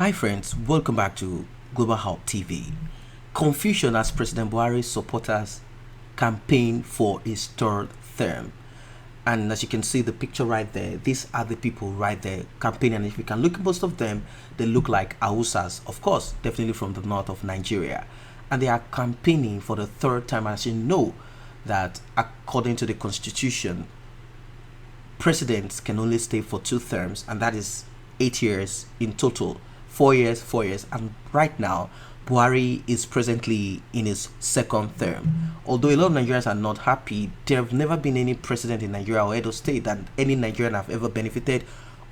Hi friends, welcome back to Global Hub TV. Confusion as President Buhari's supporters campaign for his third term. And as you can see the picture right there, these are the people right there campaigning. And if you can look at most of them, they look like Hausas, of course, definitely from the north of Nigeria. And they are campaigning for the third time. As you know, that according to the constitution, presidents can only stay for 2 terms, and that is 8 years in total. 4 years, 4 years, and right now Buhari is presently in his second term. Although a lot of Nigerians are not happy, there have never been any president in Nigeria or Edo State that any Nigerian have ever benefited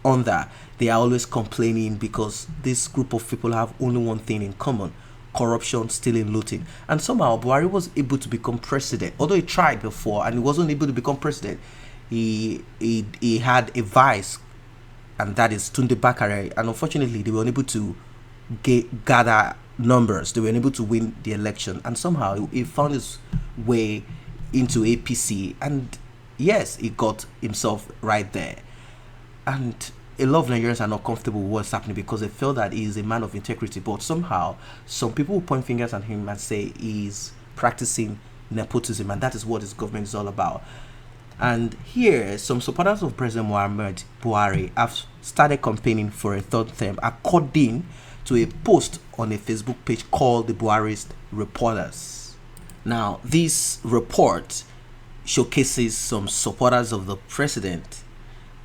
under. They are always complaining because this group of people have only one thing in common: corruption, stealing, looting. And somehow Buhari was able to become president. Although he tried before and he wasn't able to become president, he had a vice, and that is Tunde Bakare. And unfortunately, they were unable to gather numbers. They were unable to win the election. And somehow he found his way into APC. And yes, he got himself right there. And a lot of Nigerians are not comfortable with what's happening because they feel that he is a man of integrity. But somehow, some people will point fingers at him and say he's practicing nepotism. And that is what his government is all about. And here, some supporters of President Muhammad Buhari have started campaigning for a third term, according to a post on a Facebook page called the Buharist Reporters. Now, this report showcases some supporters of the president,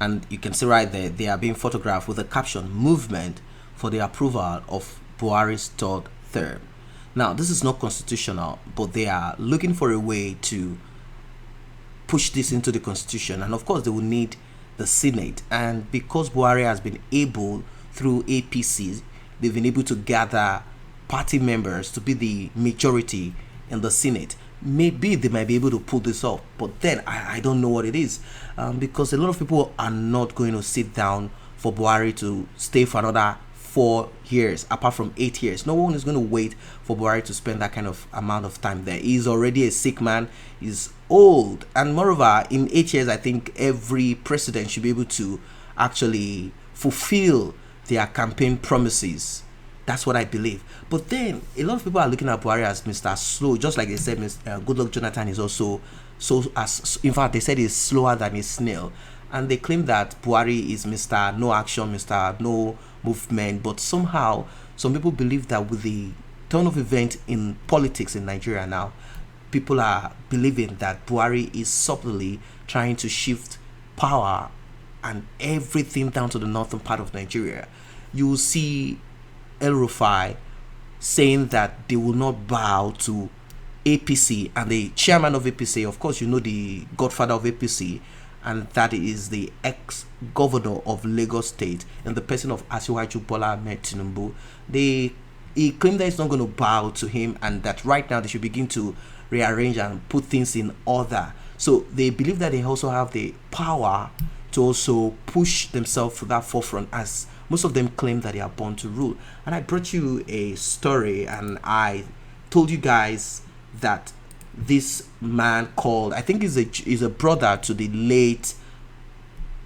and you can see right there they are being photographed with the caption "Movement for the Approval of Buhari's Third Term." Now, this is not constitutional, but they are looking for a way to push this into the constitution, and of course they will need the Senate. And because Buhari has been able, through APC, they've been able to gather party members to be the majority in the Senate. Maybe they might be able to pull this off, but then I don't know what it is, because a lot of people are not going to sit down for Buhari to stay for another 4 years, apart from 8 years. No one is going to wait for Buhari to spend that kind of amount of time there. He's already a sick man, he's old, and moreover, in 8 years, I think every president should be able to actually fulfill their campaign promises. That's what I believe. But then a lot of people are looking at Buhari as Mr. Slow, just like they said Mr. Goodluck Jonathan is also so, as in fact they said he's slower than a snail. And they claim that Buhari is Mr. No Action, Mr. No Movement. But somehow, some people believe that with the turn of event in politics in Nigeria now, people are believing that Buhari is subtly trying to shift power and everything down to the northern part of Nigeria. You will see El Rufai saying that they will not bow to APC, and the chairman of APC, of course, you know, the godfather of APC, and that is the ex-governor of Lagos State, in the person of Asiwaju Bola Ahmed Tinubu. He claimed that he's not going to bow to him, and that right now they should begin to rearrange and put things in order. So they believe that they also have the power to also push themselves to that forefront, as most of them claim that they are born to rule. And I brought you a story, and I told you guys that this man called, I think is a brother to the late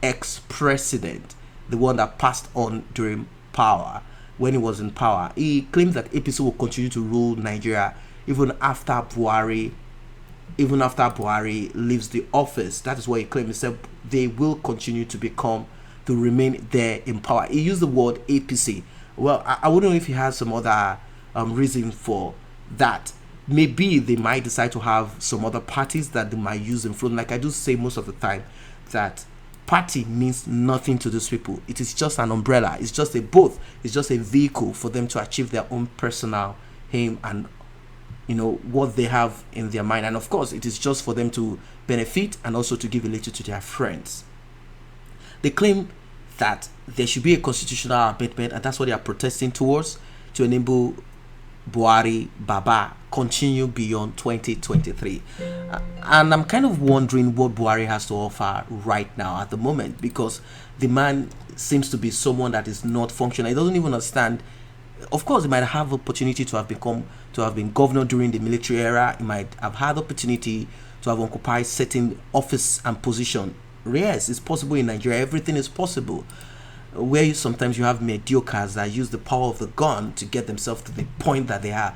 ex-president, the one that passed on during power, when he was in power. He claims that APC will continue to rule Nigeria even after Buhari leaves the office. That is what he claimed. He said they will continue to remain there in power. He used the word APC. Well, I wouldn't know if he has some other reason for that. Maybe they might decide to have some other parties that they might use in front. Like I do say most of the time, that party means nothing to these people. It is just an umbrella. It's just a boat. It's just a vehicle for them to achieve their own personal aim and, you know, what they have in their mind. And of course, it is just for them to benefit and also to give a little to their friends. They claim that there should be a constitutional amendment, and that's what they are protesting towards, to enable Buhari Baba continue beyond 2023. And I'm kind of wondering what Buhari has to offer right now at the moment, because the man seems to be someone that is not functional. He doesn't even understand. Of course, he might have opportunity to have been governor during the military era. He might have had opportunity to have occupied certain office and position. Yes, it's possible in Nigeria. Everything is possible. where sometimes you have mediocres that use the power of the gun to get themselves to the point that they are.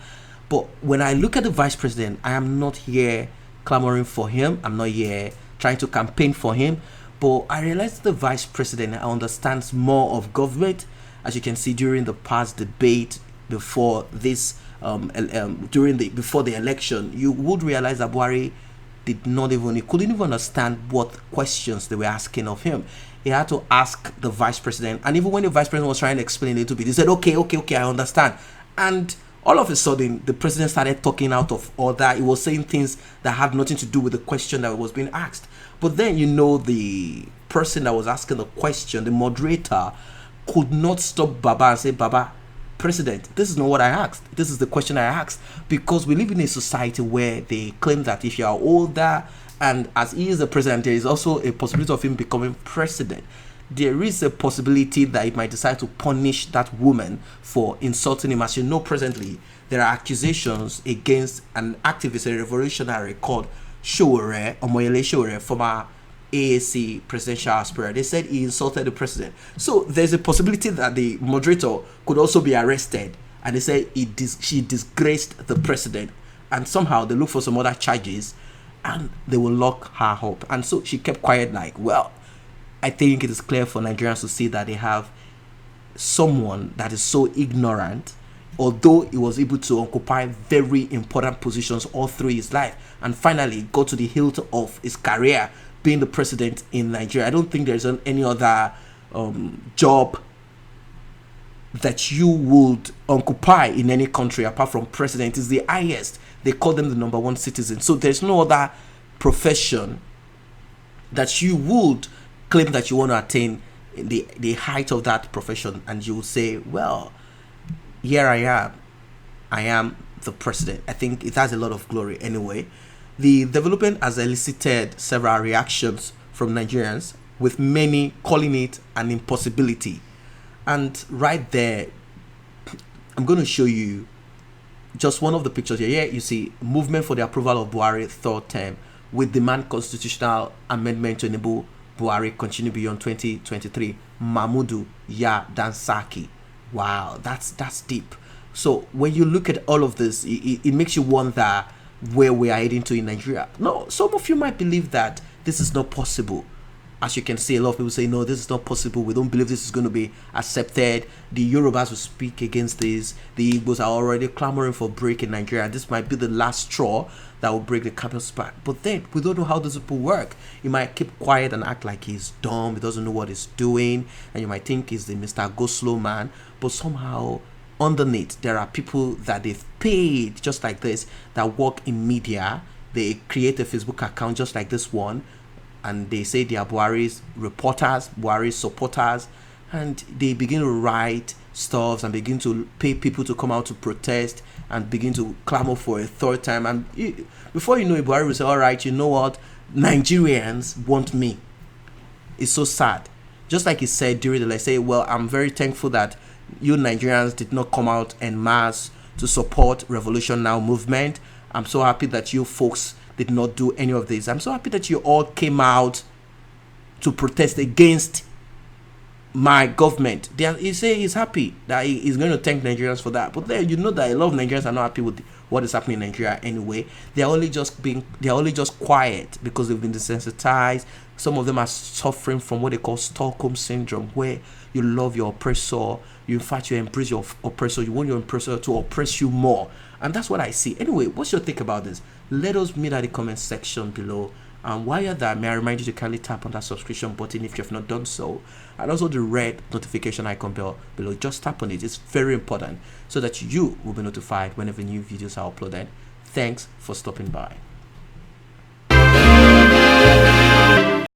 But when I look at the vice president, I am not here clamoring for him. I'm not here trying to campaign for him. But I realize the vice president understands more of government. As you can see during the past debate before this, before the election, you would realize that Buhari he couldn't even understand what questions they were asking of him. He had to ask the vice president, and even when the vice president was trying to explain a little bit, he said, okay, I understand. And all of a sudden, the president started talking out of order. He was saying things that had nothing to do with the question that was being asked. But then, the person that was asking the question, the moderator, could not stop Baba and say, Baba, President, this is not what I asked. This is the question I asked. Because we live in a society where they claim that if you are older, and as he is the president, there is also a possibility of him becoming president. There is a possibility that he might decide to punish that woman for insulting him. As you know, presently, there are accusations against an activist, a revolutionary called Omoyele Sowore, former AAC presidential aspirant. They said he insulted the president. So there's a possibility that the moderator could also be arrested. And they say she disgraced the president. And somehow they look for some other charges and they will lock her up. And so she kept quiet, like, well, I think it is clear for Nigerians to see that they have someone that is so ignorant, although he was able to occupy very important positions all through his life and finally got to the hilt of his career being the president in Nigeria. I don't think there's any other job that you would occupy in any country apart from president. Is the highest. They call them the number one citizen. So there's no other profession that you would claim that you want to attain the height of that profession, and you will say, well, here I am the president. I think it has a lot of glory anyway. The development has elicited several reactions from Nigerians, with many calling it an impossibility. And right there, I'm going to show you just one of the pictures here. Here you see movement for the approval of Buhari third term with demand constitutional amendment to enable Buhari continue beyond 2023. Mahmudu Ya Dansaki. Wow, that's deep. So when you look at all of this, it makes you wonder where we are heading to in Nigeria. No, some of you might believe that this is not possible. As you can see, a lot of people say, no, this is not possible. We don't believe this is going to be accepted. The Yorubas will speak against this. The Igbos are already clamoring for break in Nigeria. This might be the last straw that will break the camel's back. But then, we don't know how these people work. You might keep quiet and act like he's dumb. He doesn't know what he's doing. And you might think he's the Mr. Go-Slow man. But somehow, underneath, there are people that they've paid, just like this, that work in media. They create a Facebook account just like this one, and they say they are Buhari's reporters, Buhari's supporters, and they begin to write stuff and begin to pay people to come out to protest and begin to clamor for a third time. And before you know it, Buhari will say, all right, you know what, Nigerians want me. It's so sad. Just like he said during the let's say, well, I'm very thankful that you Nigerians did not come out en masse to support Revolution Now movement. I'm so happy that you folks did not do any of this. I'm so happy that you all came out to protest against my government. He say he's happy that he's going to thank Nigerians for that. But then you know that a lot of Nigerians are not happy with what is happening in Nigeria anyway. They're only just quiet because they've been desensitized. Some of them are suffering from what they call Stockholm syndrome, where you love your oppressor, you embrace your oppressor, you want your oppressor to oppress you more. And that's what I see. Anyway, what's your take about this? Let us meet at the comment section below. And while you're there, may I remind you to kindly tap on that subscription button if you have not done so. And also the red notification icon below. Just tap on it. It's very important so that you will be notified whenever new videos are uploaded. Thanks for stopping by.